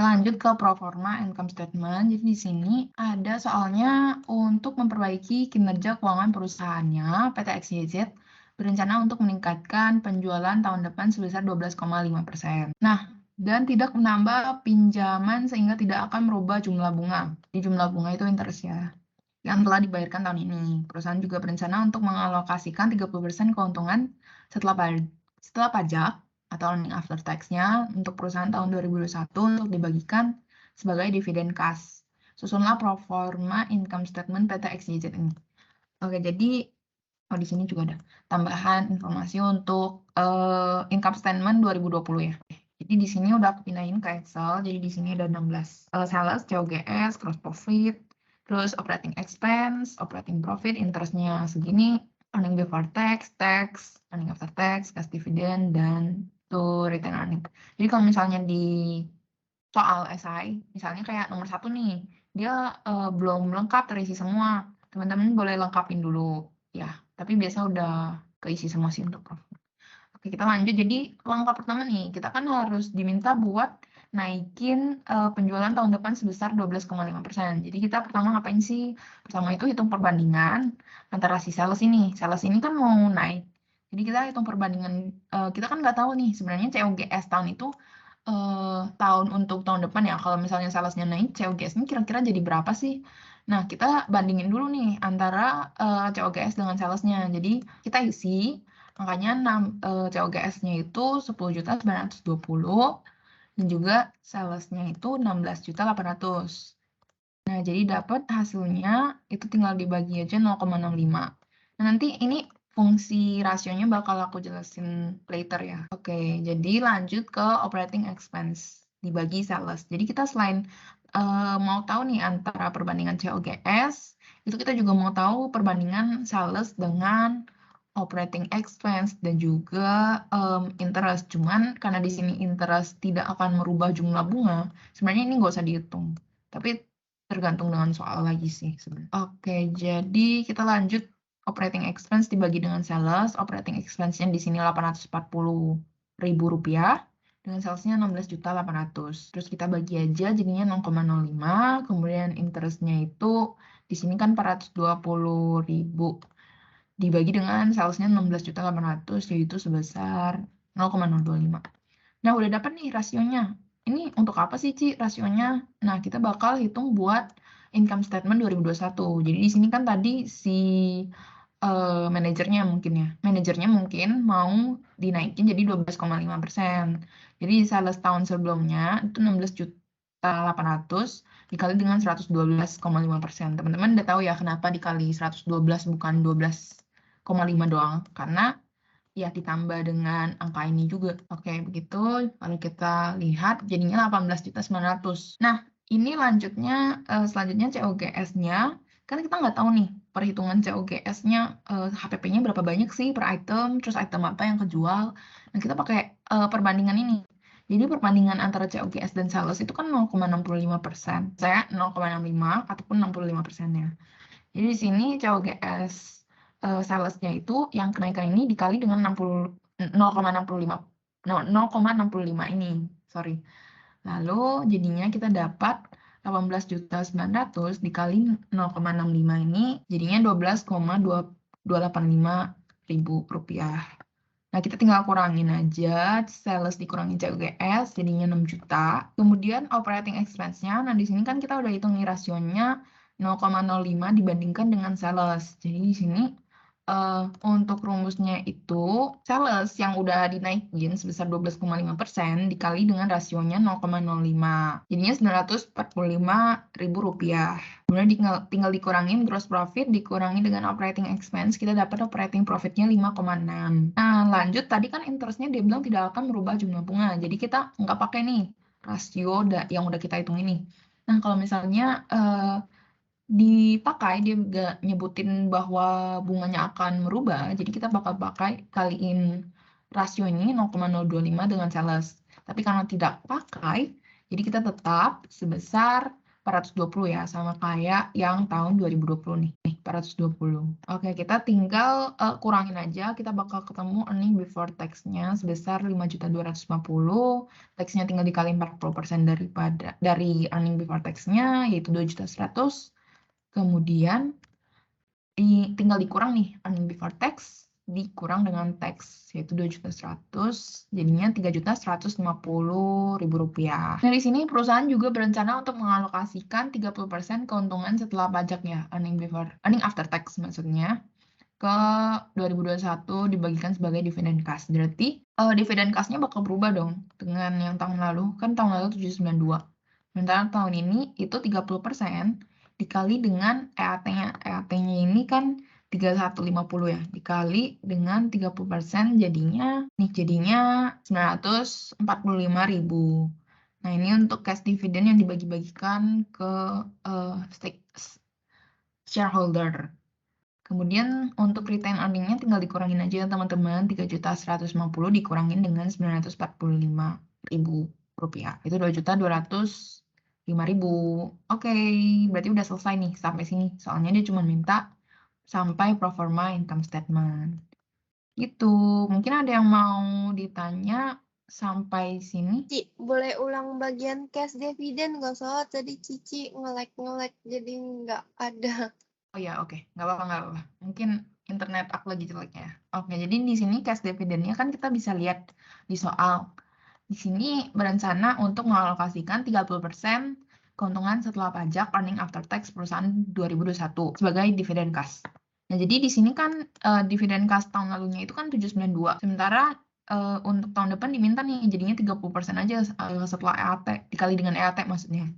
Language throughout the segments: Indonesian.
Kita lanjut ke pro forma income statement. Jadi di sini ada soalnya untuk memperbaiki kinerja keuangan perusahaannya, PT XYZ berencana untuk meningkatkan penjualan tahun depan sebesar 12,5%. Nah, dan tidak menambah pinjaman sehingga tidak akan merubah jumlah bunga. Di jumlah bunga itu interest ya, yang telah dibayarkan tahun ini. Perusahaan juga berencana untuk mengalokasikan 30% keuntungan setelah pajak atau earning after tax-nya untuk perusahaan tahun 2021 untuk dibagikan sebagai dividen kas. Susunlah pro forma income statement PT XYZ ini. Oke, jadi di sini juga ada tambahan informasi untuk income statement 2020 ya. Jadi di sini udah aku pindahin ke Excel. Jadi di sini ada 16 sales, COGS, gross profit, terus operating expense, operating profit, interestnya segini, earning before tax, tax, earning after tax, cash dividend, dan to return earning. Jadi kalau misalnya di soal SI, misalnya kayak nomor 1 nih, dia belum lengkap terisi semua. Teman-teman boleh lengkapin dulu ya, tapi biasa udah keisi semua sih untuk profit. Oke, kita lanjut. Jadi langkah pertama nih, kita kan harus diminta buat naikin penjualan tahun depan sebesar 12,5%. Jadi kita pertama ngapain sih? Pertama itu hitung perbandingan antara si sales ini. Sales ini kan mau naik. Jadi kita hitung perbandingan, kita kan nggak tahu nih sebenarnya COGS tahun itu untuk tahun depan ya. Kalau misalnya salesnya naik, COGS-nya kira-kira jadi berapa sih? Nah, kita bandingin dulu nih antara COGS dengan salesnya. Jadi kita isi makanya COGS-nya itu 10.920 dan juga salesnya itu 16.800. Nah, jadi dapat hasilnya itu tinggal dibagi aja 0,65. Nah, nanti ini fungsi rasionya bakal aku jelasin later ya. Oke, jadi lanjut ke operating expense dibagi sales. Jadi kita selain mau tahu nih antara perbandingan COGS, itu kita juga mau tahu perbandingan sales dengan operating expense dan juga interest. Cuman karena di sini interest tidak akan merubah jumlah bunga, sebenarnya ini nggak usah dihitung. Tapi tergantung dengan soal lagi sih sebenarnya. Oke, jadi kita lanjut operating expense dibagi dengan sales. Operating expense-nya di sini Rp840.000 dengan salesnya 16.800. Terus kita bagi aja jadinya 0,05. Kemudian interest-nya itu di sini kan 420.000 dibagi dengan salesnya 16.800 yaitu sebesar 0,025. Nah, udah dapat nih rasionya. Ini untuk apa sih, Ci, rasionya? Nah, kita bakal hitung buat income statement 2021. Jadi di sini kan tadi si manajernya mungkin mau dinaikin jadi 12,5%. Jadi sales tahun sebelumnya itu 16.800 dikali dengan 112,5%. Teman-teman udah tahu ya kenapa dikali 112 bukan 12,5 doang. Karena ya ditambah dengan angka ini juga. Oke, begitu. Lalu kita lihat jadinya 18.900. Nah, ini selanjutnya COGS-nya. Kan kita nggak tahu nih perhitungan COGS-nya, HPP-nya berapa banyak sih per item, terus item apa yang kejual. Nah, kita pakai perbandingan ini. Jadi perbandingan antara COGS dan sales itu kan 0,65%. Saya 0,65 ataupun 65%-nya. Jadi di sini COGS salesnya itu yang kenaikan ini dikali dengan 0,65 ini, sorry. Lalu jadinya kita dapat 18.900 dikali 0,65 ini jadinya 12,285 ribu rupiah. Nah, kita tinggal kurangin aja sales dikurangin COGS jadinya 6 juta. Kemudian operating expense-nya, nah di sini kan kita udah hitung nih rasionya 0,05 dibandingkan dengan sales. Jadi di sini untuk rumusnya itu sales yang udah dinaikin sebesar 12,5% dikali dengan rasionya 0,05. Jadinya Rp945.000. Kemudian tinggal dikurangin gross profit dikurangi dengan operating expense, kita dapat operating profitnya 5,6. Nah, lanjut tadi kan interestnya dia bilang tidak akan merubah jumlah bunga. Jadi kita nggak pakai nih rasio yang udah kita hitung ini. Nah, kalau misalnya dipakai, dia nggak nyebutin bahwa bunganya akan merubah, jadi kita bakal kaliin rasio ini 0,025 dengan sales. Tapi karena tidak pakai, jadi kita tetap sebesar 420 ya, sama kayak yang tahun 2020 nih, 420. Oke, kita tinggal kurangin aja, kita bakal ketemu earning before tax-nya sebesar 5.250.000, tax-nya tinggal dikali 40% dari earning before tax-nya, yaitu 2.100.000. Kemudian tinggal dikurang nih earning before tax dikurang dengan tax, yaitu 2.100.000, jadinya 3.150.000 rupiah. Nah, di sini perusahaan juga berencana untuk mengalokasikan 30% keuntungan setelah pajak ya, earning after tax maksudnya, ke 2021 dibagikan sebagai dividen kas. Berarti dividen kasnya bakal berubah dong dengan yang tahun lalu, kan tahun lalu 792. Sementara tahun ini itu 30% dikali dengan EAT-nya. EAT-nya ini kan 3150 ya, dikali dengan 30% jadinya 945.000. Nah, ini untuk cash dividend yang dibagi-bagikan ke shareholder. Kemudian untuk retain earning-nya tinggal dikurangin aja teman-teman, 3.150.000 dikurangin dengan 945.000 rupiah. Itu 2.205.000. Oke, berarti udah selesai nih sampai sini. Soalnya dia cuma minta sampai pro forma income statement. Gitu. Mungkin ada yang mau ditanya sampai sini? Ci, boleh ulang bagian cash dividend nggak? Soalnya tadi Cici nge-lag jadi nggak ada. Oh ya, oke. Nggak apa-apa. Mungkin internet aku lagi jelek ya. Oke, jadi di sini cash dividend-nya kan kita bisa lihat di soal. Di sini berencana untuk mengalokasikan 30% keuntungan setelah pajak earning after tax perusahaan 2021 sebagai dividen kas. Nah, jadi di sini kan dividen kas tahun lalunya itu kan 792. Sementara untuk tahun depan diminta nih jadinya 30% aja setelah EAT, dikali dengan EAT maksudnya.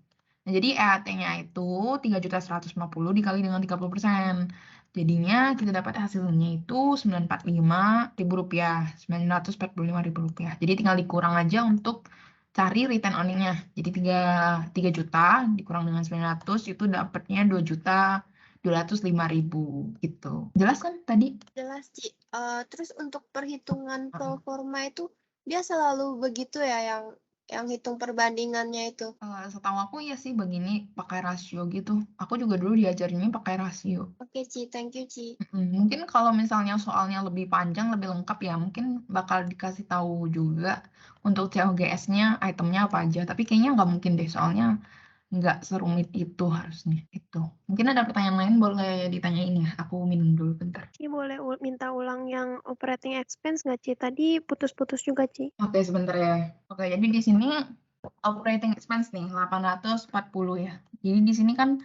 Nah, jadi EAT-nya itu 3.150.000 dikali dengan 30%. Jadinya kita dapat hasilnya itu 945.000 rupiah, 945.000 rupiah. Jadi tinggal dikurang aja untuk cari return earning-nya. Jadi 3 juta dikurang dengan 900 itu dapatnya 2.205.000 gitu. Jelas kan tadi? Jelas, Ci. Terus untuk perhitungan pro forma itu dia selalu begitu ya, yang hitung perbandingannya itu. Setahu aku ya sih begini pakai rasio gitu. Aku juga dulu diajarinnya pakai rasio. Oke, Ci. Thank you, Ci. Mungkin kalau misalnya soalnya lebih panjang, lebih lengkap ya, mungkin bakal dikasih tahu juga untuk COGS-nya, itemnya apa aja. Tapi kayaknya nggak mungkin deh, soalnya nggak serumit itu harusnya. Itu. Mungkin ada pertanyaan lain, boleh ditanyain ya. Aku minum dulu bentar. Ci, boleh minta ulang yang operating expense nggak, Ci? Tadi putus-putus juga, Ci. Oke, sebentar ya. Oke, jadi di sini operating expense nih, 840 ya. Jadi di sini kan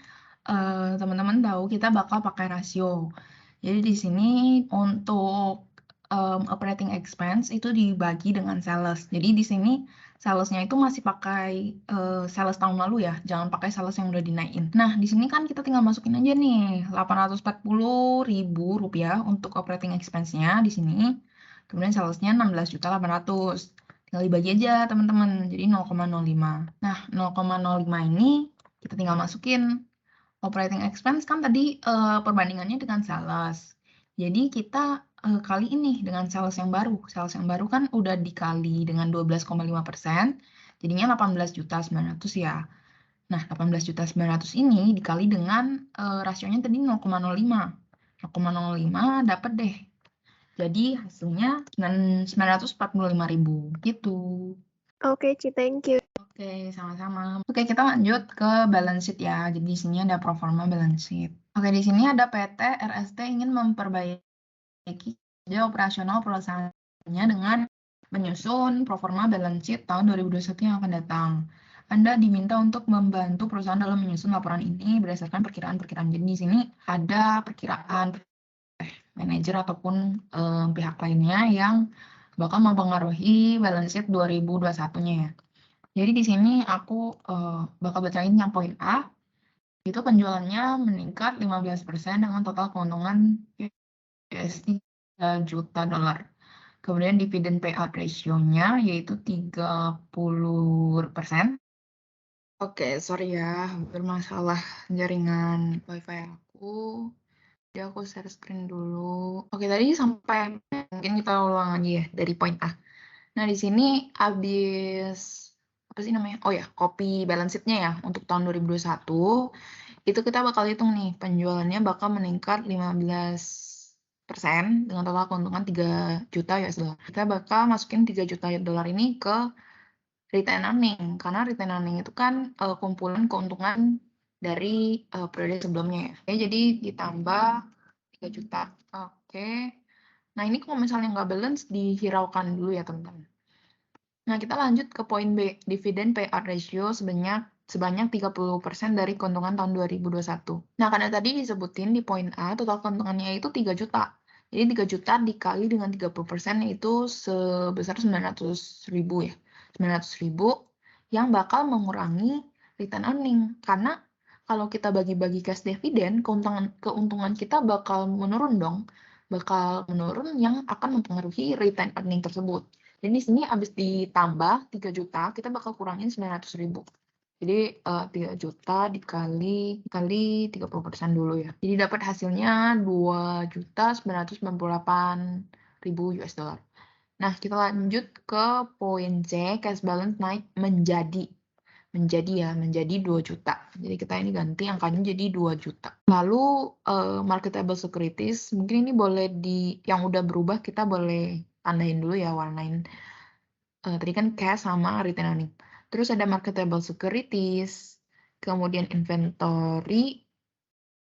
teman-teman tahu kita bakal pakai rasio. Jadi di sini untuk operating expense itu dibagi dengan sales. Jadi di sini salesnya itu masih pakai sales tahun lalu ya, jangan pakai sales yang udah dinaikin. Nah, di sini kan kita tinggal masukin aja nih 840.000 rupiah untuk operating expense-nya di sini. Kemudian salesnya 16.800.000. Tinggal dibagi aja teman-teman, jadi 0,05. Nah, 0,05 ini kita tinggal masukin operating expense kan tadi perbandingannya dengan sales. Jadi kita kali ini dengan sales yang baru. Sales yang baru kan udah dikali dengan 12,5%, jadinya 18.900.000 ya. Nah, 18.900.000 ini dikali dengan rasionya tadi 0,05. 0,05 dapat deh. Jadi hasilnya 945.000 gitu. Oke, Ci, thank you. Oke, sama-sama. Oke, kita lanjut ke balance sheet ya. Jadi di sini ada pro forma balance sheet. Oke, di sini ada PT RST ingin memperbaiki kerja operasional perusahaannya dengan menyusun pro forma balance sheet tahun 2021 yang akan datang. Anda diminta untuk membantu perusahaan dalam menyusun laporan ini berdasarkan perkiraan-perkiraan. Jadi di sini ada perkiraan manajer ataupun pihak lainnya yang bakal mempengaruhi balance sheet 2021-nya ya. Jadi di sini aku bakal bacain yang poin A, itu penjualannya meningkat 15% dengan total keuntungan USD 3 juta dolar. Kemudian dividen payout ratio-nya yaitu 30%. Oke, sorry ya, bermasalah jaringan wifi aku. Jadi aku share screen dulu. Oke, tadi sampai mungkin kita ulang lagi ya dari poin A. Nah, di sini habis apa sih namanya? Oh ya, copy balance sheet-nya ya untuk tahun 2021 itu kita bakal hitung nih penjualannya bakal meningkat 15% dengan total keuntungan 3 juta US dollar. Kita bakal masukin 3 juta dolar ini ke retained earning karena retained earning itu kan kumpulan keuntungan dari periode sebelumnya ya. Oke, jadi ditambah 3 juta. Oke. Nah, ini kalau misalnya nggak balance dihiraukan dulu ya, teman-teman. Nah, kita lanjut ke poin B, dividen payout ratio sebanyak 30% dari keuntungan tahun 2021. Nah, karena tadi disebutin di poin A, total keuntungannya itu 3 juta. Jadi 3 juta dikali dengan 30% yaitu sebesar 900.000 ya. 900.000 yang bakal mengurangi return earning. Karena kalau kita bagi-bagi cash dividen, keuntungan kita bakal menurun dong. Bakal menurun yang akan mempengaruhi return earning tersebut. Jadi di sini habis ditambah 3 juta, kita bakal kurangin 900.000. Jadi 3 juta dikali 30% dulu ya. Jadi dapat hasilnya 2.998.000 US dollar. Nah, kita lanjut ke poin C, cash balance naik menjadi 2 juta. Jadi kita ini ganti angkanya jadi 2 juta. Lalu marketable securities, mungkin ini boleh yang udah berubah kita boleh tandain dulu ya, warnain. Tadi kan cash sama return earning. Terus ada marketable securities, kemudian inventory,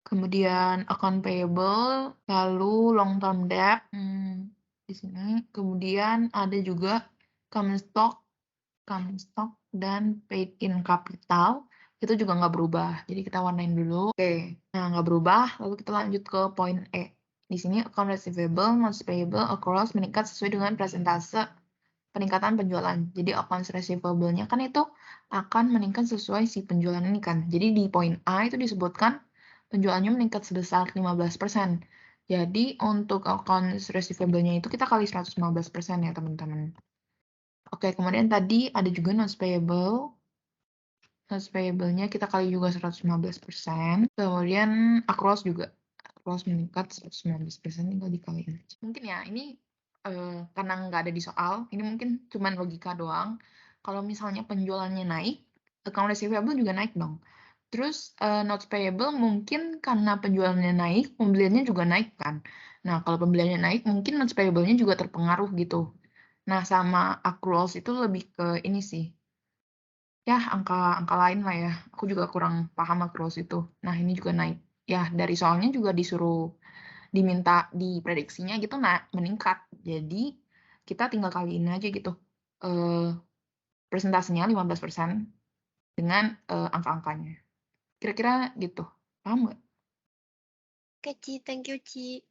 kemudian account payable, lalu long term debt di sini. Kemudian ada juga common stock dan paid in capital. Itu juga nggak berubah. Jadi kita warnain dulu. Oke, nah nggak berubah. Lalu kita lanjut ke poin E. Di sini account receivable, notes payable, accruals meningkat sesuai dengan persentase peningkatan penjualan. Jadi accounts receivable-nya kan itu akan meningkat sesuai si penjualan ini kan. Jadi di poin A itu disebutkan penjualannya meningkat sebesar 15%. Jadi untuk accounts receivable-nya itu kita kali 115% ya teman-teman. Oke, kemudian tadi ada juga notes payable. Notes payable-nya kita kali juga 115%. Kemudian accruals juga. Accruals meningkat 119%, tinggal dikaliin. Mungkin ya, ini karena nggak ada di soal, ini mungkin cuma logika doang. Kalau misalnya penjualannya naik, account receivable juga naik dong. Terus notes payable mungkin karena penjualannya naik, pembeliannya juga naik kan. Nah, kalau pembeliannya naik, mungkin notes payable-nya juga terpengaruh gitu. Nah, sama accruals itu lebih ke ini sih. Ya, angka lain lah ya. Aku juga kurang paham accruals itu. Nah, ini juga naik. Ya, dari soalnya juga diminta diprediksinya gitu meningkat. Jadi, kita tinggal kaliin aja gitu. Persentasenya 15% dengan angka-angkanya. Kira-kira gitu. Paham nggak? Oke, Ci. Thank you, Ci.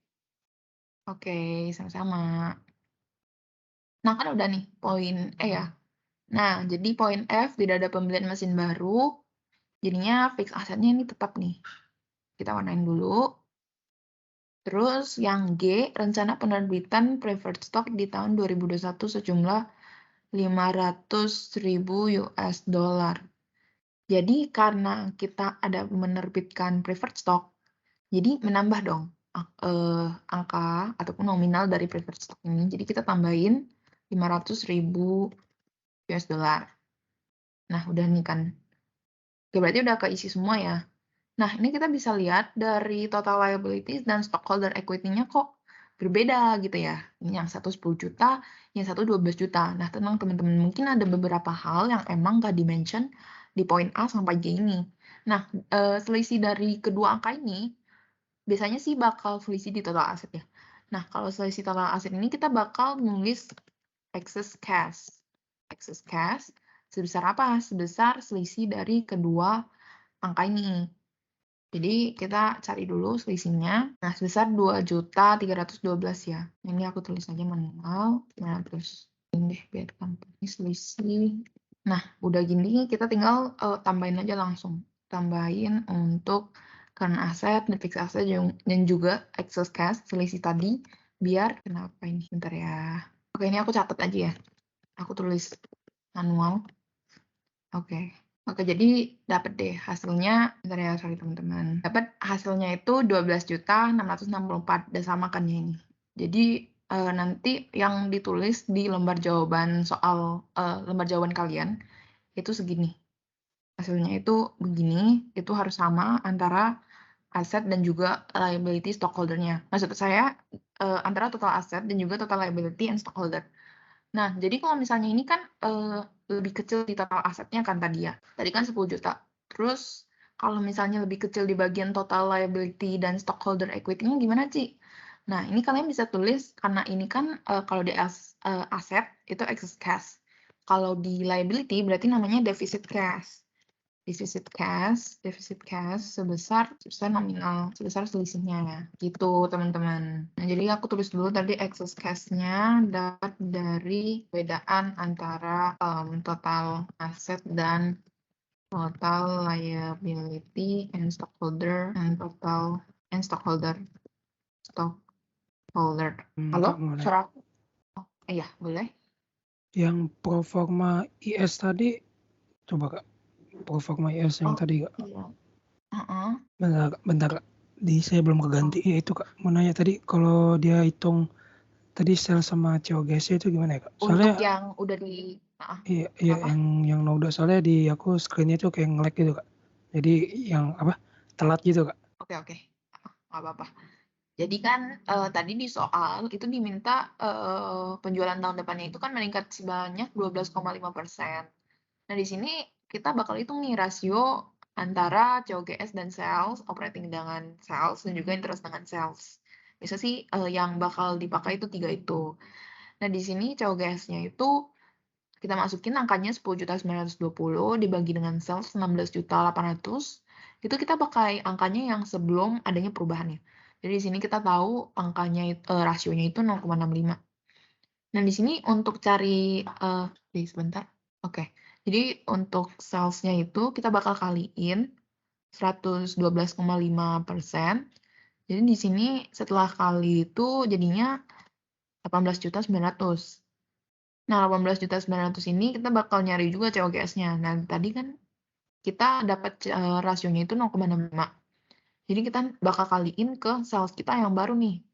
Oke, sama-sama. Nah, kan udah nih poin E ya. Nah, jadi poin F, tidak ada pembelian mesin baru. Jadinya fix asetnya ini tetap nih. Kita warnain dulu. Terus yang G, rencana penerbitan preferred stock di tahun 2021 sejumlah 500.000 US dollar. Jadi karena kita ada menerbitkan preferred stock, jadi menambah dong angka ataupun nominal dari preferred stock ini. Jadi kita tambahin 500.000 US dollar. Nah, udah nih kan. Oke, berarti udah keisi semua ya. Nah, ini kita bisa lihat dari total liabilities dan stockholder equity-nya kok berbeda gitu ya. Ini yang satu 10 juta, yang satu 12 juta. Nah, tenang teman-teman, mungkin ada beberapa hal yang emang nggak di-mention di poin A sampai G ini. Nah, selisih dari kedua angka ini, biasanya sih bakal selisih di total aset ya. Nah, kalau selisih total aset ini kita bakal nulis excess cash. Excess cash sebesar apa? Sebesar selisih dari kedua angka ini. Jadi kita cari dulu selisihnya. Nah, sebesar 2.312 ya. Ini aku tulis aja manual. Nah, terus ini deh biar gampang. Ini selisih. Nah, udah gini kita tinggal tambahin aja langsung. Tambahin untuk current asset, net fixed asset, dan juga excess cash, selisih tadi. Biar, kenapa ini? Bentar ya. Oke, ini aku catat aja ya. Aku tulis manual. Oke. Oke, jadi dapat deh hasilnya, bentar ya, sorry teman-teman. Dapat hasilnya itu 12.664, udah sama kan ya ini. Jadi nanti yang ditulis di lembar jawaban soal lembar jawaban kalian itu segini. Hasilnya itu begini, itu harus sama antara aset dan juga liability stockholder-nya. Maksud saya antara total aset dan juga total liability and stockholder. Nah, jadi kalau misalnya ini kan lebih kecil di total asetnya kan tadi ya. Tadi kan 10 juta. Terus kalau misalnya lebih kecil di bagian total liability dan stockholder equity-nya gimana, Ci? Nah, ini kalian bisa tulis karena ini kan kalau di aset itu excess cash. Kalau di liability berarti namanya deficit cash. Deficit cash sebesar nominal, sebesar selisihnya ya. Gitu, teman-teman. Nah, jadi aku tulis dulu tadi excess cash-nya dapat dari perbedaan antara total aset dan total liability and stockholder stockholder. Halo, Kak, boleh. suara aku? Oh, iya, boleh. Yang pro forma IS tadi, coba Kak. Pro forma IS yang tadi Kak. Iya. Bentar Kak. Saya belum keganti. Ya itu Kak. Mau nanya tadi kalau dia hitung tadi sel sama COGS itu gimana ya Kak? Soalnya Untuk yang udah di iya apa? yang Noda soalnya di aku screen-nya tuh kayak nge-lag gitu Kak. Jadi yang telat gitu Kak. Oke. Nggak apa-apa. Jadi kan tadi di soal itu diminta penjualan tahun depannya itu kan meningkat sebanyak 12,5%. Nah, di sini kita bakal hitung nih rasio antara COGS dan sales, operating dengan sales, dan juga interest dengan sales. Bisa sih yang bakal dipakai itu 3 itu. Nah, di sini COGS-nya itu kita masukin angkanya 10.920 dibagi dengan sales 16.800. Itu kita pakai angkanya yang sebelum adanya perubahannya. Jadi di sini kita tahu angkanya rasionya itu 0,65. Nah, di sini untuk cari sebentar. Oke. Jadi untuk sales-nya itu kita bakal kaliin 112,5%. Jadi di sini setelah kali itu jadinya 18.900. Nah, 18.900 ini kita bakal nyari juga COGS-nya. Nah, tadi kan kita dapat rasionya itu 0,65. Jadi kita bakal kaliin ke sales kita yang baru nih.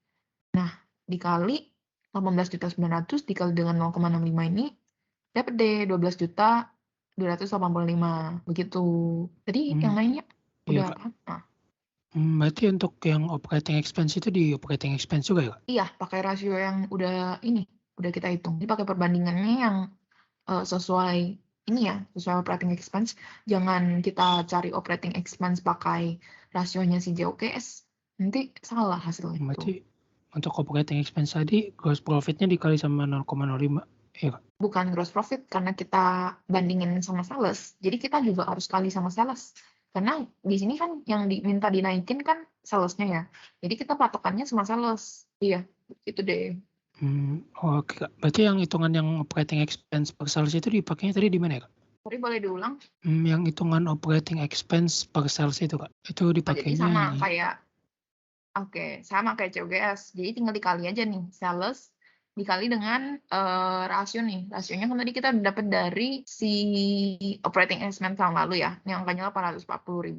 Nah, dikali 18.900 dikali dengan 0,65 ini dapat deh 12.285 begitu. Tadi yang lainnya Iya, udah Kak. apa? Nah, Berarti untuk yang operating expense itu di operating expense juga ya Kak? iya, pakai rasio yang udah kita hitung. Jadi pakai perbandingannya yang sesuai ini ya, sesuai operating expense. Jangan kita cari operating expense pakai rasionya si JOGS. Nanti salah hasilnya itu. Berarti untuk operating expense tadi gross profit-nya dikali sama 0,05 ya Kak? Bukan gross profit karena kita bandingin sama sales. Jadi kita juga harus kali sama sales. Karena di sini kan yang diminta dinaikin kan salesnya ya. Jadi kita patokannya sama sales. Iya, itu deh. Oke Kak. Berarti yang hitungan yang operating expense per sales itu dipakainya tadi di mana ya Kak? Sorry, boleh diulang? Yang hitungan operating expense per sales itu Kak. Itu Jadi dipakainya sama kayak COGS. Jadi tinggal dikali aja nih sales dikali dengan rasio nih. Rasionya kan tadi kita dapat dari si operating expense tahun lalu ya. Ini angkanya 840.000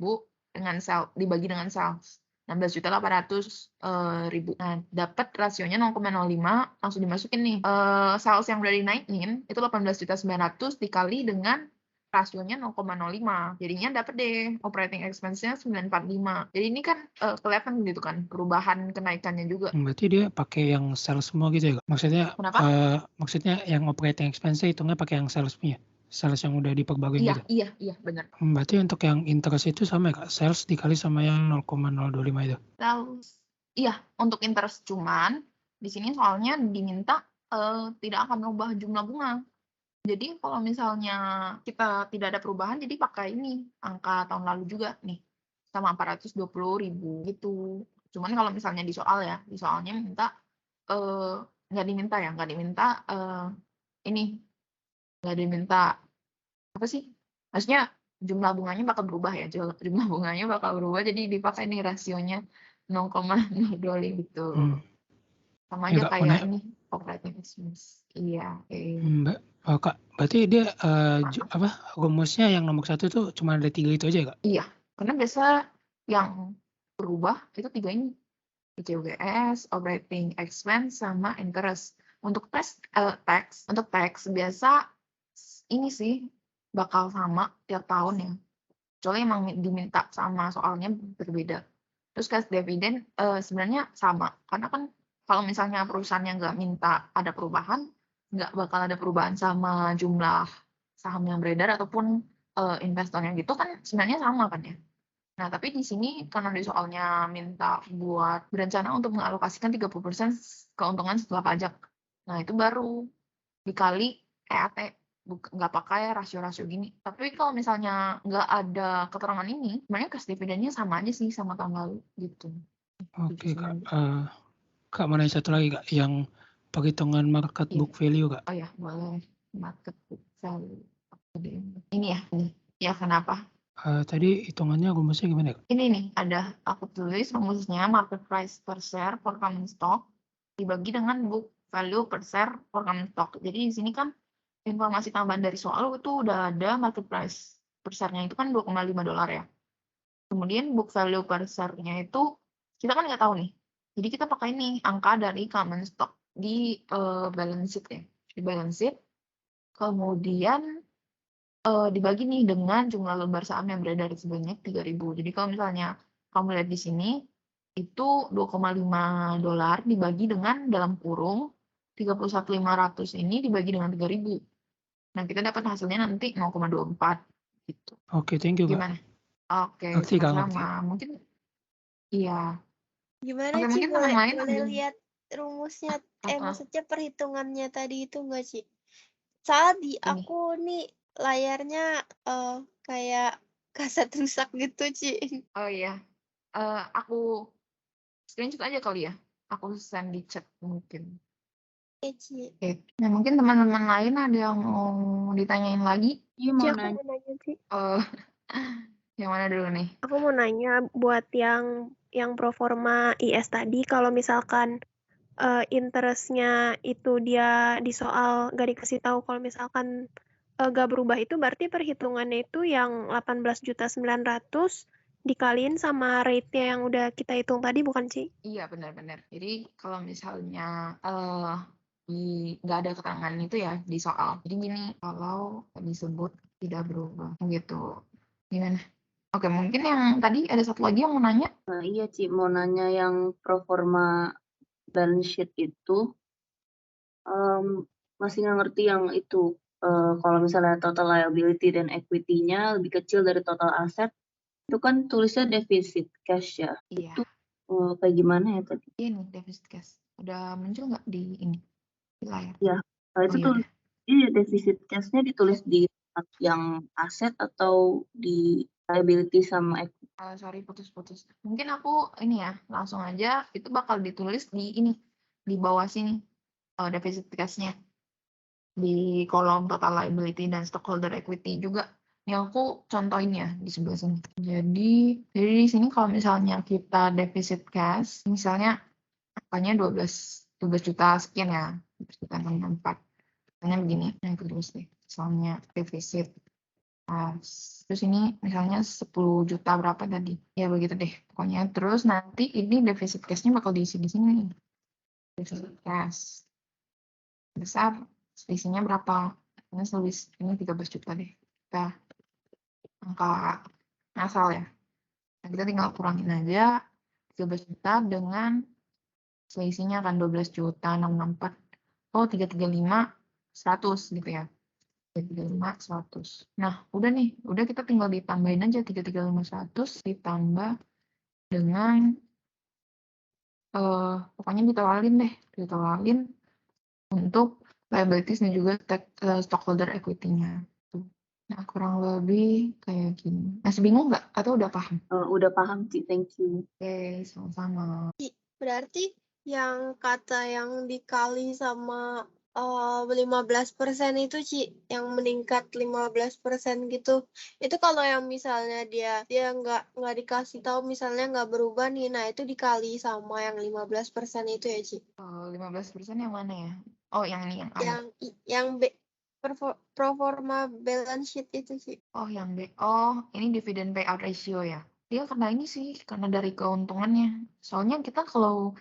dengan dibagi dengan sales. 16.800.000. Nah, dapat rasionya 0,05, langsung dimasukin nih. Sales yang udah dinaikin itu 18.900 dikali dengan rasionya 0,05. Jadinya dapat deh operating expense-nya 945. Jadi ini kan kelihatan gitu kan perubahan kenaikannya juga. berarti dia pakai yang sales semua gitu ya Kak? Maksudnya yang operating expense hitungnya pakai yang sales punya. Sales yang udah diperbarui gitu. Iya, benar. Berarti untuk yang interest itu sama ya Kak? Sales dikali sama yang 0,025 itu. Sales. Iya, untuk interest cuman di sini soalnya diminta tidak akan merubah jumlah bunga. Jadi kalau misalnya kita tidak ada perubahan, jadi pakai ini angka tahun lalu juga nih sama 420.000 gitu. Cuman kalau misalnya di soalnya minta nggak diminta ini nggak diminta apa sih? Maksudnya jumlah bunganya bakal berubah ya, jumlah bunganya bakal berubah jadi dipakai nih rasionya 0,025 gitu. Sama Ya, aja Kak, kayak ini operating expense. Iya, Kak, berarti dia rumusnya yang nomor 1 tuh cuma ada 3 itu aja ya Kak? Iya, karena biasa yang berubah itu 3 ini. COGS, operating expense, sama interest. Untuk tax biasa ini sih bakal sama tiap tahun ya. Kecuali emang diminta sama soalnya berbeda. Terus cash dividend sebenarnya sama. Karena kan kalau misalnya perusahaannya nggak minta ada perubahan, nggak bakal ada perubahan sama jumlah saham yang beredar ataupun investornya gitu kan sebenarnya sama kan ya. Nah, tapi di sini karena di soalnya minta buat berencana untuk mengalokasikan 30% keuntungan setelah pajak. Nah, itu baru dikali EAT, nggak pakai rasio-rasio gini. Tapi kalau misalnya nggak ada keterangan ini, sebenarnya cash dividendnya sama aja sih sama tahun lalu gitu. Oke, Kak. Kak, mau nanya satu lagi, Kak, yang perhitungan market Iya. book value, Kak. Oh ya, boleh. Market book value. Ini ya, ini. Ya, kenapa? Tadi hitungannya rumusnya gimana, Kak? Ini nih, aku tulis rumusnya market price per share for common stock dibagi dengan book value per share for common stock. Jadi di sini kan informasi tambahan dari soal itu udah ada market price per share-nya itu kan $2,5 ya. Kemudian book value per share-nya itu kita kan nggak tahu nih. Jadi kita pakai nih angka dari common stock di balance sheet ya. Di balance sheet. Kemudian dibagi nih dengan jumlah lembar saham yang beredar sebanyak 3.000. Jadi kalau misalnya kamu lihat di sini itu $2,5 dibagi dengan dalam kurung 31.500 ini dibagi dengan 3.000. Nah, kita dapat hasilnya nanti 0,24 gitu. Oke, thank you, Kak. Gimana? Oke, Ngerti, Kak, ngerti. sama-sama. Mungkin iya. Gimana Oke, Ci? mungkin teman lain Boleh ada. lihat rumusnya, Apa? maksudnya perhitungannya tadi itu nggak Ci? Soalnya di Ini. aku nih layarnya kayak kaset rusak gitu Ci. Oh iya. Aku screenshot aja kali ya. Aku send di chat mungkin. Oke Ci. Oke. Nah, mungkin teman-teman lain ada yang mau ditanyain lagi? Ci, Iya mau aku nanya. mau nanya, Ci. Yang mana dulu nih? Aku mau nanya buat yang pro forma IS tadi, kalau misalkan interest-nya itu dia di soal nggak dikasih tahu kalau misalkan nggak berubah, itu berarti perhitungannya itu yang 18.900.000 dikaliin sama rate-nya yang udah kita hitung tadi, bukan Ci? Iya, benar-benar. Jadi kalau misalnya nggak ada keterangan itu ya di soal. Jadi gini, kalau disebut tidak berubah gitu. Gimana? Oke, mungkin yang tadi ada satu lagi yang mau nanya. Iya Ci, mau nanya yang pro forma balance sheet itu masih nggak ngerti yang itu. Kalau misalnya total liability dan equity-nya lebih kecil dari total aset, itu kan tulisnya defisit cash ya. Iya. Itu kayak gimana ya tadi? Ini defisit cash. Udah muncul nggak di ini di layar? Ya, itu tuh iya defisit cash-nya ditulis di yang aset atau di liability sama equity. Sorry, putus-putus. Mungkin aku ini ya langsung aja itu bakal ditulis di ini di bawah sini defisit cash-nya di kolom total liability dan stockholder equity juga. Ini aku contohin ya di sebelah sini. Jadi di sini kalau misalnya kita defisit cash, misalnya angkanya 12 juta sekian ya, 12 juta 64. Misalnya begini, yang terus deh. Misalnya defisit cash. Terus ini misalnya 10 juta berapa tadi? Ya begitu deh. Pokoknya terus nanti ini defisit cash-nya bakal diisi di sini. Defisit cash. Besar selisihnya berapa? Ini ini 13 juta deh. Kita angka asal ya. Nah, kita tinggal kurangin aja 13 juta dengan selisihnya kan 12 juta 664. Oh, 335 100 gitu ya. 335 100. Nah, udah nih. Udah kita tinggal ditambahin aja 335 100 ditambah dengan pokoknya ditotalin deh. Ditotalin untuk liabilities dan juga stockholder equity-nya. Nah, kurang lebih kayak gini. Masih bingung nggak? Atau udah paham? Udah paham Ci, thank you. Oke, sama-sama. Berarti yang kata yang dikali sama 15% itu Ci, yang meningkat 15% gitu. Itu kalau yang misalnya dia nggak dikasih tahu, misalnya nggak berubah nih, nah itu dikali sama yang 15% itu ya Ci. 15% yang mana ya? Oh, yang ini yang A. Yang pro forma balance sheet itu Ci. Oh, yang B. Oh, ini dividend payout ratio ya. Dia karena ini sih, karena dari keuntungannya. Soalnya kita kalau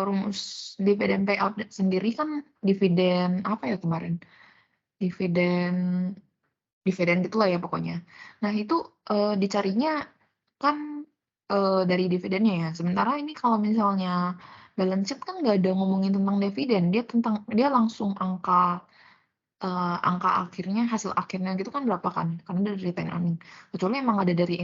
rumus dividen payout sendiri kan dividen apa ya kemarin? Dividen dividen gitulah ya pokoknya. Nah itu dicarinya kan dari dividennya ya. Sementara ini kalau misalnya balance sheet kan nggak ada ngomongin tentang dividen, dia langsung angka akhirnya, hasil akhirnya gitu kan berapa kan, karena dari retained earning. Kecuali emang ada dari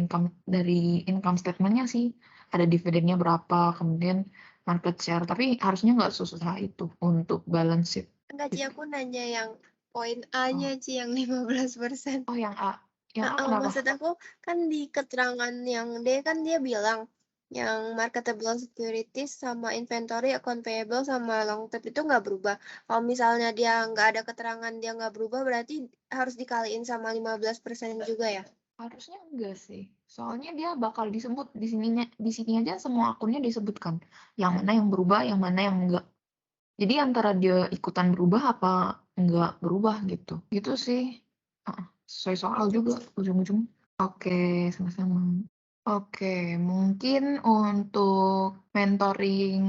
income statement-nya sih, ada dividennya berapa, kemudian market share, tapi harusnya nggak susah itu untuk balance sheet. Enggak, Ci, Gitu. aku nanya yang poin A-nya, Ci, yang 15%. Oh, yang A. Yang A kenapa? Maksud aku kan di keterangan yang D kan dia bilang yang marketable securities sama inventory, account payable sama long term itu nggak berubah. Kalau misalnya dia nggak ada keterangan dia nggak berubah, berarti harus dikaliin sama 15% juga ya? Harusnya enggak sih. Soalnya dia bakal disebut di sini aja semua akunnya disebutkan. Yang mana yang berubah, yang mana yang enggak. Jadi antara dia ikutan berubah apa enggak berubah gitu. Gitu sih. Sesuai soal juga ujung-ujung. Oke, sama-sama. Oke, mungkin untuk mentoring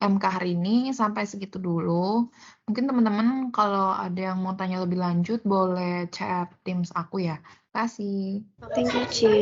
MK hari ini sampai segitu dulu. Mungkin teman-teman kalau ada yang mau tanya lebih lanjut boleh chat Teams aku ya. Terima kasih. Thank you, Ci.